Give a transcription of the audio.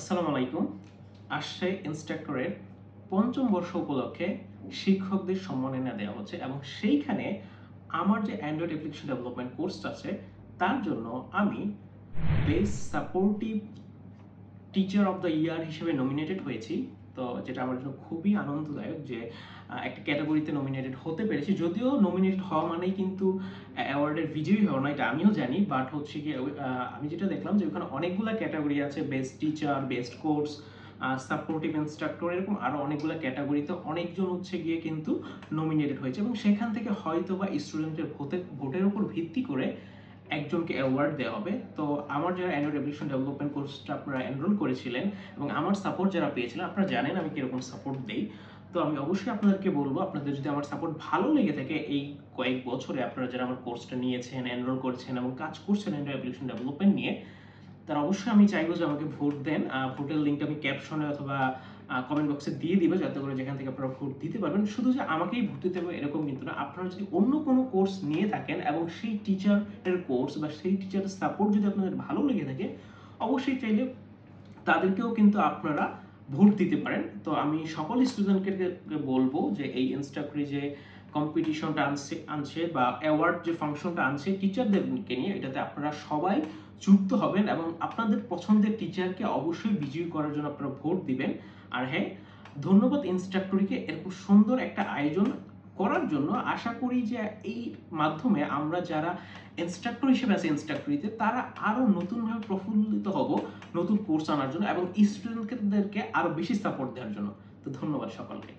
আসসালামু আলাইকুম। আসছে ইনস্ট্রাক্টরের পঞ্চম বর্ষ উপলক্ষে শিক্ষকদের সম্মাননা দেওয়া হচ্ছে এবং সেইখানে আমার যে অ্যান্ড্রয়েড অ্যাপ্লিকেশন ডেভেলপমেন্ট কোর্সটা আছে তার জন্য আমি best supportive teacher of the year হিসেবে নমিনেটেড হয়েছি। তো যেটা আমার জন্য খুবই আনন্দদায়ক যে একটা ক্যাটাগরিতে নমিনেটেড হতে পেরেছি। যদিও নমিনেটেড হওয়া মানেই কিন্তু অ্যাওয়ার্ডের বিজয়ী হওয়া না, এটা আমিও জানি। বাট হচ্ছে গিয়ে আমি যেটা দেখলাম যে ওখানে অনেকগুলো ক্যাটাগরি আছে, best teacher, best course, supportive instructor, এরকম আরও অনেকগুলো ক্যাটাগরিতে অনেকজন হচ্ছে গিয়ে কিন্তু নমিনেটেড হয়েছে এবং সেখান থেকে হয়তো বা স্টুডেন্টের ভোটের উপর ভিত্তি করে একজনকে অ্যাওয়ার্ড দেওয়া হবে। তো আমার যারা অ্যান্ড্রয়েড অ্যাপ্লিকেশন ডেভেলপমেন্ট কোর্সটা আপনারা এনরোল করেছিলেন এবং আমার সাপোর্ট যারা পেয়েছিলেন, আপনারা জানেন আমি কীরকম সাপোর্ট দেই। তো আমি অবশ্যই আপনাদেরকে বলবো, আপনাদের যদি আমার সাপোর্ট ভালো লেগে থাকে এই কয়েক বছরে আপনারা যারা আমার কোর্সটা নিয়েছেন, এনরোল করছেন এবং কাজ করছেন অ্যান্ড্রয়েড অ্যাপ্লিকেশন ডেভেলপমেন্ট নিয়ে, তারা অবশ্যই আমি চাইবো যে আমাকে ভোট দেন। ভোটের লিঙ্কটা আমি ক্যাপশনে অথবা কমেন্ট বক্সে দিয়ে দিবে, যাতে করে যেখান থেকে আপনারা ভোট দিতে পারবেন। শুধু যে আমাকেই ভোট দিতে হবে এরকম কিন্তু না, আপনারা যদি অন্য কোনো কোর্স নিয়ে থাকেন এবং সেই টিচারের কোর্স বা সেই টিচারের সাপোর্ট যদি আপনাদের ভালো লেগে থাকে, অবশ্যই চাইলে তাদেরকেও কিন্তু আপনারা ভোট দিতে পারেন। তো আমি সকল স্টুডেন্টকে বলবো যে এই ইনস্টাগ্রি যে কম্পিটিশনটা আনছে বা অ্যাওয়ার্ড যে ফাংশনটা আনছে টিচারদেরকে নিয়ে, এটাতে আপনারা সবাই যুক্ত হবেন এবং আপনাদের পছন্দের টিচারকে অবশ্যই বিজয়ী করার জন্য আপনারা ভোট দিবেন। আর হ্যাঁ, ধন্যবাদ ইনস্ট্রাক্টরিকে এরকম সুন্দর একটা আয়োজন করার জন্য। আশা করি যে এই মাধ্যমে আমরা যারা ইনস্ট্রাক্টর হিসেবে আছে ইনস্ট্রাক্টরিতে, তারা আরও নতুনভাবে প্রফুল্লিত হব নতুন কোর্স আনার জন্য এবং স্টুডেন্টদেরকে আরও বেশি সাপোর্ট দেওয়ার জন্য। তো ধন্যবাদ সকলকে।